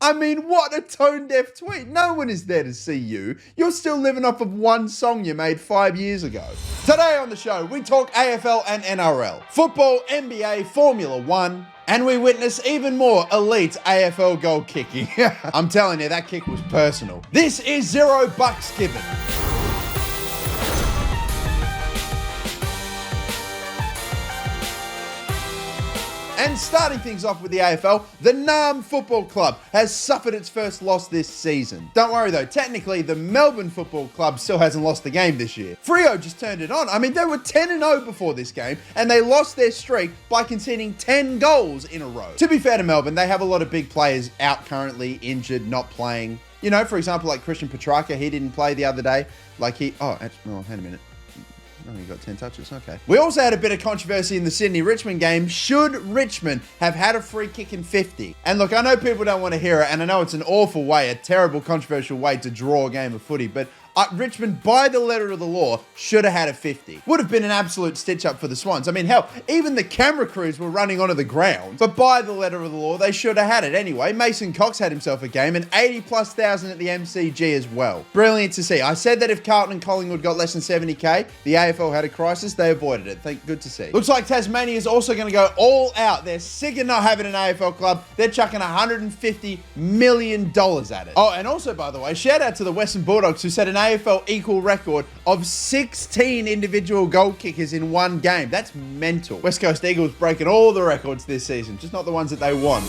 I mean, what a tone-deaf tweet. No one is there to see you. You're still living off of one song you made 5 years ago. Today on the show, we talk AFL and NRL, football, NBA, Formula One, and we witness even more elite AFL goal kicking. I'm telling you, that kick was personal. This is $0 given. And starting things off with the AFL, the Nam Football Club has suffered its first loss this season. Don't worry though, technically the Melbourne Football Club still hasn't lost a game this year. Freo just turned it on. I mean, they were 10-0 before this game, and they lost their streak by conceding 10 goals in a row. To be fair to Melbourne, they have a lot of big players out currently, injured, not playing. You know, for example, like Christian Petrarca, he didn't play the other day. Hang a minute. Oh, you got 10 touches, okay. We also had a bit of controversy in the Sydney-Richmond game. Should Richmond have had a free kick in 50? And look, I know people don't want to hear it, and I know it's an awful way, a terrible, controversial way to draw a game of footy, but Richmond, by the letter of the law, should have had a 50. Would have been an absolute stitch-up for the Swans. I mean, hell, even the camera crews were running onto the ground, but by the letter of the law, they should have had it. Anyway, Mason Cox had himself a game, and 80+ thousand at the MCG as well. Brilliant to see. I said that if Carlton and Collingwood got less than 70k, the AFL had a crisis. They avoided it. Good to see. Looks like Tasmania is also going to go all out. They're sick of not having an AFL club. They're chucking $150 million at it. Oh, and also, by the way, shout out to the Western Bulldogs, who set an AFL equal record of 16 individual goal kickers in one game. That's mental. West Coast Eagles breaking all the records this season, just not the ones that they won.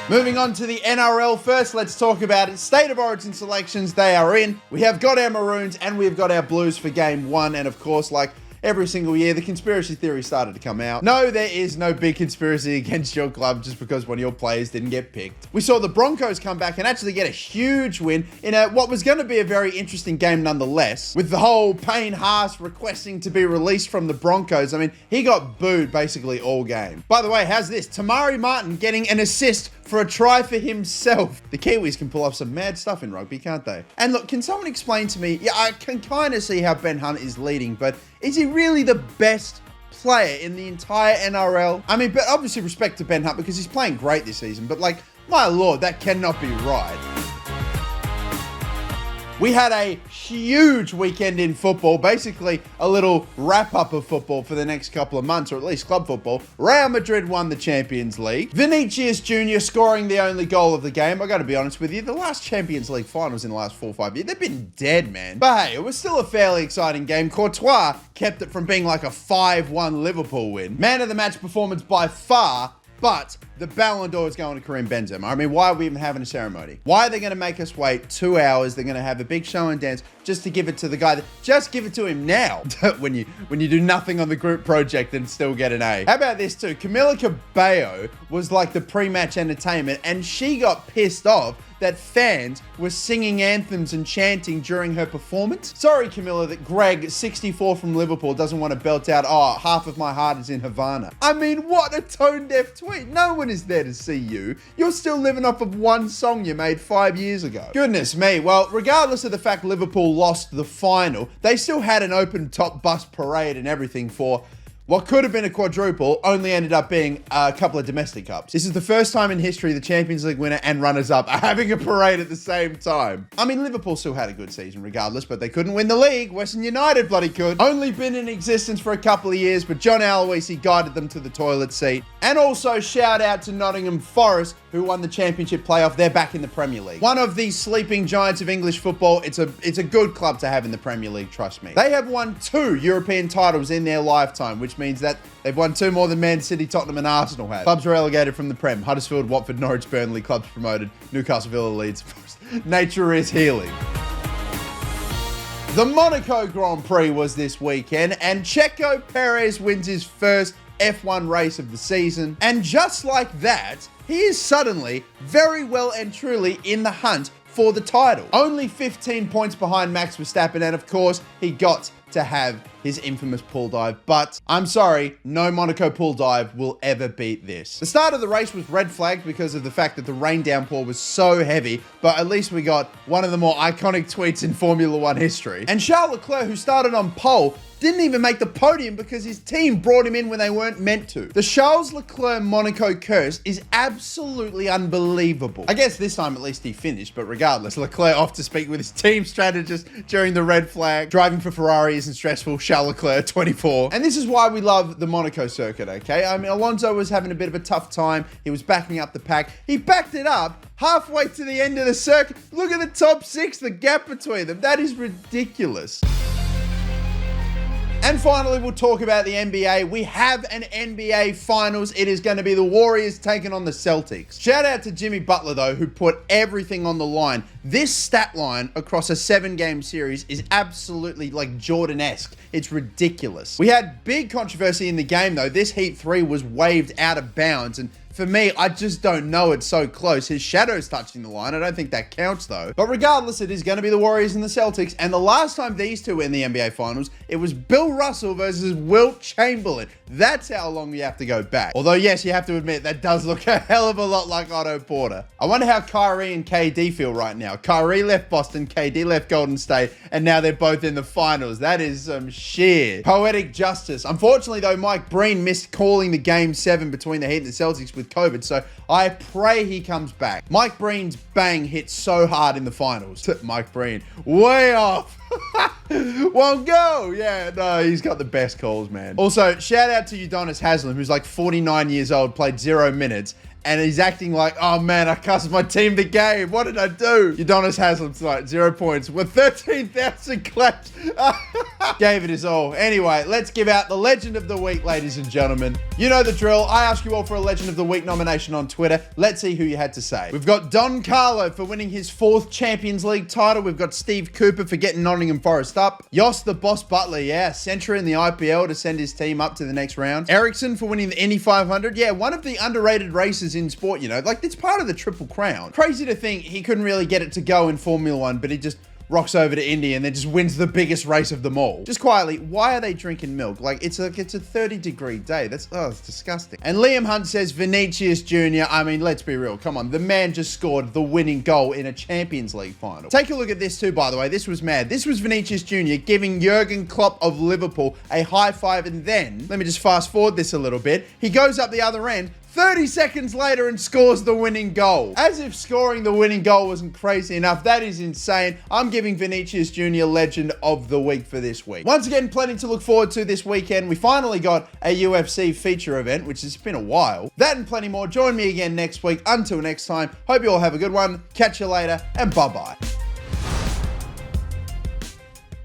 Moving on to the NRL first, let's talk about it. State of Origin selections, they are in. We have got our Maroons and we've got our Blues for game one. And of course, like every single year, the conspiracy theory started to come out. No, there is no big conspiracy against your club just because one of your players didn't get picked. We saw the Broncos come back and actually get a huge win in what was going to be a very interesting game nonetheless, with the whole Payne Haas requesting to be released from the Broncos. I mean, he got booed basically all game. By the way, how's this? Tamari Martin getting an assist for a try for himself. The Kiwis can pull off some mad stuff in rugby, can't they? And look, can someone explain to me, yeah, I can kind of see how Ben Hunt is leading, but is he really the best player in the entire NRL? I mean, but obviously respect to Ben Hunt because he's playing great this season, but like, my lord, that cannot be right. We had a huge weekend in football, basically a little wrap-up of football for the next couple of months, or at least club football. Real Madrid won the Champions League. Vinicius Jr. scoring the only goal of the game. I got to be honest with you, the last Champions League finals in the last 4 or 5 years, they've been dead, man. But hey, it was still a fairly exciting game. Courtois kept it from being like a 5-1 Liverpool win. Man of the match performance by far. But the Ballon d'Or is going to Karim Benzema. I mean, why are we even having a ceremony? Why are they going to make us wait 2 hours? They're going to have a big show and dance just to give it to the guy. Just give it to him now. when you do nothing on the group project and still get an A. How about this too? Camila Cabello was like the pre-match entertainment, and she got pissed off that fans were singing anthems and chanting during her performance. Sorry, Camilla, that Greg, 64 from Liverpool, doesn't want to belt out, oh, half of my heart is in Havana. I mean, what a tone-deaf tweet. No one is there to see you. You're still living off of one song you made 5 years ago. Goodness me. Well, regardless of the fact Liverpool lost the final, they still had an open top bus parade and everything for what could have been a quadruple, only ended up being a couple of domestic cups. This is the first time in history the Champions League winner and runners-up are having a parade at the same time. I mean, Liverpool still had a good season regardless, but they couldn't win the league. Western United bloody could. Only been in existence for a couple of years, but John Aloisi guided them to the toilet seat. And also shout out to Nottingham Forest, who won the championship playoff. They're back in the Premier League. One of the sleeping giants of English football. It's a good club to have in the Premier League, trust me. They have won 2 European titles in their lifetime, which means that they've won 2 more than Man City, Tottenham and Arsenal have. Clubs relegated from the Prem. Huddersfield, Watford, Norwich, Burnley. Clubs promoted. Newcastle, Villa, Leeds. Nature is healing. The Monaco Grand Prix was this weekend, and Checo Perez wins his first F1 race of the season. And just like that, he is suddenly very well and truly in the hunt for the title. Only 15 points behind Max Verstappen, and of course, he got to have his infamous pool dive, but I'm sorry, no Monaco pool dive will ever beat this. The start of the race was red flagged because of the fact that the rain downpour was so heavy, but at least we got one of the more iconic tweets in Formula One history. And Charles Leclerc, who started on pole, didn't even make the podium because his team brought him in when they weren't meant to. The Charles Leclerc Monaco curse is absolutely unbelievable. I guess this time at least he finished, but regardless, Leclerc off to speak with his team strategist during the red flag. Driving for Ferrari isn't stressful. Charles Leclerc, 24. And this is why we love the Monaco circuit, okay? I mean, Alonso was having a bit of a tough time. He was backing up the pack. He backed it up halfway to the end of the circuit. Look at the top 6, the gap between them. That is ridiculous. And finally, we'll talk about the NBA. We have an NBA Finals. It is going to be the Warriors taking on the Celtics. Shout out to Jimmy Butler, though, who put everything on the line. This stat line across a 7-game series is absolutely like Jordan-esque. It's ridiculous. We had big controversy in the game, though. This Heat 3 was waved out of bounds, and for me, I just don't know. It's so close. His shadow's touching the line. I don't think that counts, though. But regardless, it is going to be the Warriors and the Celtics. And the last time these two were in the NBA Finals, it was Bill Russell versus Wilt Chamberlain. That's how long you have to go back. Although, yes, you have to admit, that does look a hell of a lot like Otto Porter. I wonder how Kyrie and KD feel right now. Kyrie left Boston, KD left Golden State, and now they're both in the finals. That is some sheer poetic justice. Unfortunately, though, Mike Breen missed calling the Game 7 between the Heat and the Celtics with COVID, so I pray he comes back. Mike Breen's bang hit so hard in the finals. Mike Breen, way off. Won't go. Yeah, no, he's got the best calls, man. Also, shout out to Udonis Haslem, who's like 49 years old, played 0 minutes, and he's acting like, oh man, I cost my team the game. What did I do? Udonis Haslem tonight, 0 points with 13,000 claps. Gave it his all. Anyway, let's give out the Legend of the Week, ladies and gentlemen. You know the drill. I ask you all for a Legend of the Week nomination on Twitter. Let's see who you had to say. We've got Don Carlo for winning his 4th Champions League title. We've got Steve Cooper for getting Nottingham Forest up. Yoss the Boss Butler, yeah, century in the IPL to send his team up to the next round. Ericsson for winning the Indy 500. Yeah, one of the underrated races in sport, you know, like it's part of the Triple Crown. Crazy to think he couldn't really get it to go in Formula One, but he just rocks over to Indy and then just wins the biggest race of them all. Just quietly, why are they drinking milk? Like, it's a 30-degree day. It's disgusting. And Liam Hunt says, Vinicius Jr., I mean, let's be real. Come on, the man just scored the winning goal in a Champions League final. Take a look at this too, by the way. This was mad. This was Vinicius Jr. giving Jurgen Klopp of Liverpool a high five, and then, let me just fast forward this a little bit. He goes up the other end, 30 seconds later, and scores the winning goal. As if scoring the winning goal wasn't crazy enough. That is insane. I'm giving Vinicius Jr. Legend of the Week for this week. Once again, plenty to look forward to this weekend. We finally got a UFC feature event, which has been a while. That and plenty more. Join me again next week. Until next time, hope you all have a good one. Catch you later, and bye-bye.